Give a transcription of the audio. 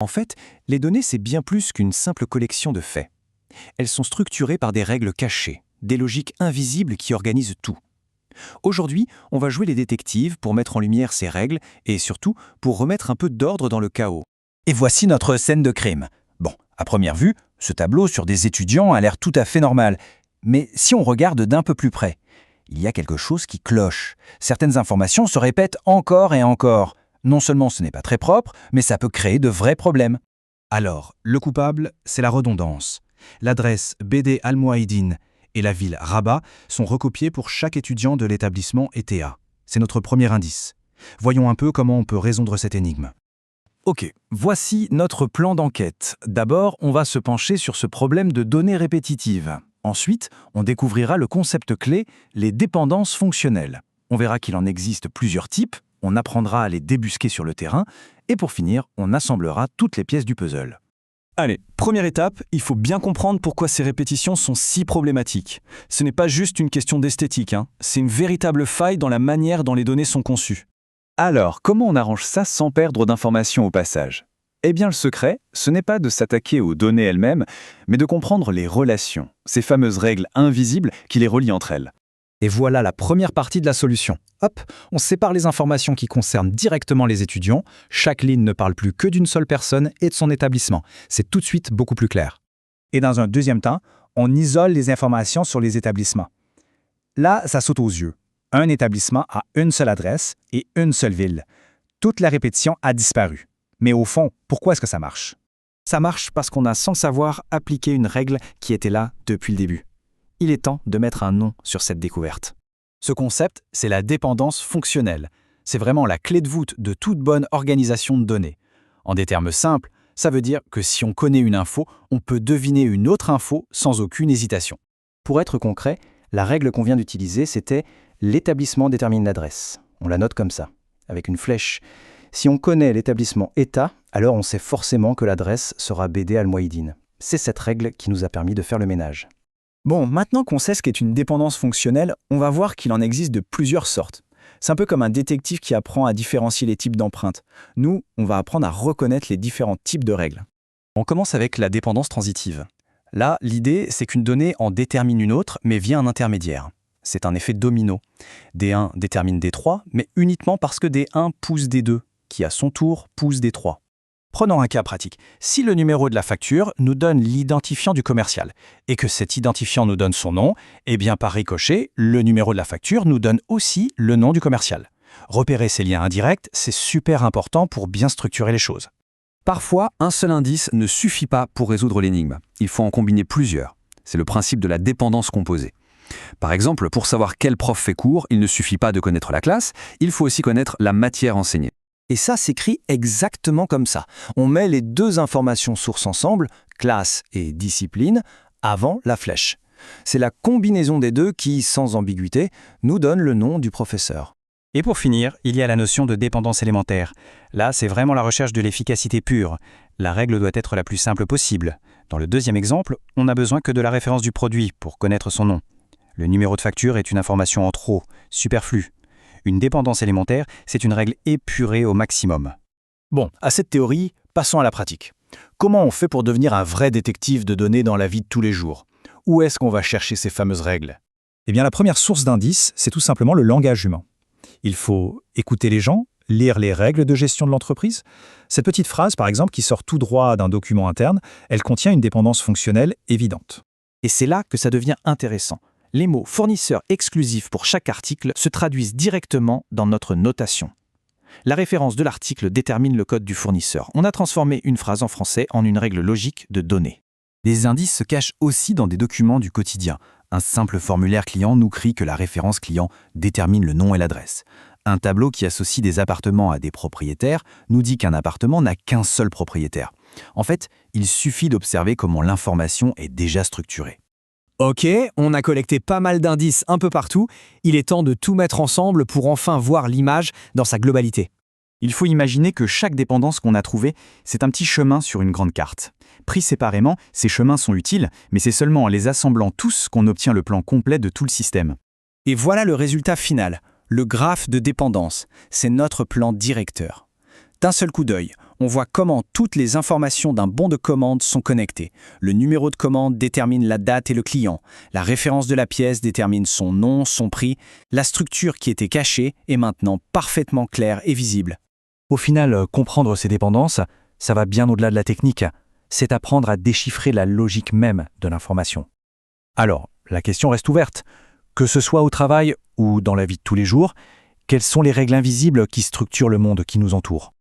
En fait, les données, c'est bien plus qu'une simple collection de faits. Elles sont structurées par des règles cachées, des logiques invisibles qui organisent tout. Aujourd'hui, on va jouer les détectives pour mettre en lumière ces règles et surtout pour remettre un peu d'ordre dans le chaos. Et voici notre scène de crime. Bon, à première vue, ce tableau sur des étudiants a l'air tout à fait normal. Mais si on regarde d'un peu plus près, il y a quelque chose qui cloche. Certaines informations se répètent encore et encore. Non seulement ce n'est pas très propre, mais ça peut créer de vrais problèmes. Alors, le coupable, c'est la redondance. L'adresse BD Al-Mouahidine et la ville Rabat sont recopiées pour chaque étudiant de l'établissement ETA. C'est notre premier indice. Voyons un peu comment on peut résoudre cette énigme. Ok, voici notre plan d'enquête. D'abord, on va se pencher sur ce problème de données répétitives. Ensuite, on découvrira le concept clé, les dépendances fonctionnelles. On verra qu'il en existe plusieurs types, on apprendra à les débusquer sur le terrain, et pour finir, on assemblera toutes les pièces du puzzle. Allez, première étape, il faut bien comprendre pourquoi ces répétitions sont si problématiques. Ce n'est pas juste une question d'esthétique, c'est une véritable faille dans la manière dont les données sont conçues. Alors, comment on arrange ça sans perdre d'informations au passage ? Eh bien, le secret, ce n'est pas de s'attaquer aux données elles-mêmes, mais de comprendre les relations, ces fameuses règles invisibles qui les relient entre elles. Et voilà la première partie de la solution. Hop, on sépare les informations qui concernent directement les étudiants. Chaque ligne ne parle plus que d'une seule personne et de son établissement. C'est tout de suite beaucoup plus clair. Et dans un deuxième temps, on isole les informations sur les établissements. Là, ça saute aux yeux. Un établissement a une seule adresse et une seule ville. Toute la répétition a disparu. Mais au fond, pourquoi est-ce que ça marche? Ça marche parce qu'on a sans le savoir appliqué une règle qui était là depuis le début. Il est temps de mettre un nom sur cette découverte. Ce concept, c'est la dépendance fonctionnelle. C'est vraiment la clé de voûte de toute bonne organisation de données. En des termes simples, ça veut dire que si on connaît une info, on peut deviner une autre info sans aucune hésitation. Pour être concret, la règle qu'on vient d'utiliser, c'était l'établissement détermine l'adresse. On la note comme ça, avec une flèche. Si on connaît l'établissement ETA, alors on sait forcément que l'adresse sera BD Al-Mouahidine. C'est cette règle qui nous a permis de faire le ménage. Bon, maintenant qu'on sait ce qu'est une dépendance fonctionnelle, on va voir qu'il en existe de plusieurs sortes. C'est un peu comme un détective qui apprend à différencier les types d'empreintes. Nous, on va apprendre à reconnaître les différents types de règles. On commence avec la dépendance transitive. Là, l'idée, c'est qu'une donnée en détermine une autre, mais via un intermédiaire. C'est un effet domino. D1 détermine D3, mais uniquement parce que D1 pousse D2, qui à son tour pousse D3. Prenons un cas pratique. Si le numéro de la facture nous donne l'identifiant du commercial et que cet identifiant nous donne son nom, eh bien par ricochet, le numéro de la facture nous donne aussi le nom du commercial. Repérer ces liens indirects, c'est super important pour bien structurer les choses. Parfois, un seul indice ne suffit pas pour résoudre l'énigme. Il faut en combiner plusieurs. C'est le principe de la dépendance composée. Par exemple, pour savoir quel prof fait cours, il ne suffit pas de connaître la classe, il faut aussi connaître la matière enseignée. Et ça s'écrit exactement comme ça. On met les deux informations sources ensemble, classe et discipline, avant la flèche. C'est la combinaison des deux qui, sans ambiguïté, nous donne le nom du professeur. Et pour finir, il y a la notion de dépendance élémentaire. Là, c'est vraiment la recherche de l'efficacité pure. La règle doit être la plus simple possible. Dans le deuxième exemple, on n'a besoin que de la référence du produit pour connaître son nom. Le numéro de facture est une information en trop, superflue. Une dépendance élémentaire, c'est une règle épurée au maximum. Bon, à cette théorie, passons à la pratique. Comment on fait pour devenir un vrai détective de données dans la vie de tous les jours? Où est-ce qu'on va chercher ces fameuses règles? Eh bien, la première source d'indices, c'est tout simplement le langage humain. Il faut écouter les gens, lire les règles de gestion de l'entreprise. Cette petite phrase, par exemple, qui sort tout droit d'un document interne, elle contient une dépendance fonctionnelle évidente. Et c'est là que ça devient intéressant. Les mots fournisseurs exclusifs pour chaque article se traduisent directement dans notre notation. La référence de l'article détermine le code du fournisseur. On a transformé une phrase en français en une règle logique de données. Les indices se cachent aussi dans des documents du quotidien. Un simple formulaire client nous crie que la référence client détermine le nom et l'adresse. Un tableau qui associe des appartements à des propriétaires nous dit qu'un appartement n'a qu'un seul propriétaire. En fait, il suffit d'observer comment l'information est déjà structurée. Ok, on a collecté pas mal d'indices un peu partout. Il est temps de tout mettre ensemble pour enfin voir l'image dans sa globalité. Il faut imaginer que chaque dépendance qu'on a trouvée, c'est un petit chemin sur une grande carte. Pris séparément, ces chemins sont utiles, mais c'est seulement en les assemblant tous qu'on obtient le plan complet de tout le système. Et voilà le résultat final, le graphe de dépendance. C'est notre plan directeur. D'un seul coup d'œil, On voit comment toutes les informations d'un bon de commande sont connectées. Le numéro de commande détermine la date et le client. La référence de la pièce détermine son nom, son prix. La structure qui était cachée est maintenant parfaitement claire et visible. Au final, comprendre ces dépendances, ça va bien au-delà de la technique. C'est apprendre à déchiffrer la logique même de l'information. Alors, la question reste ouverte. Que ce soit au travail ou dans la vie de tous les jours, quelles sont les règles invisibles qui structurent le monde qui nous entoure ?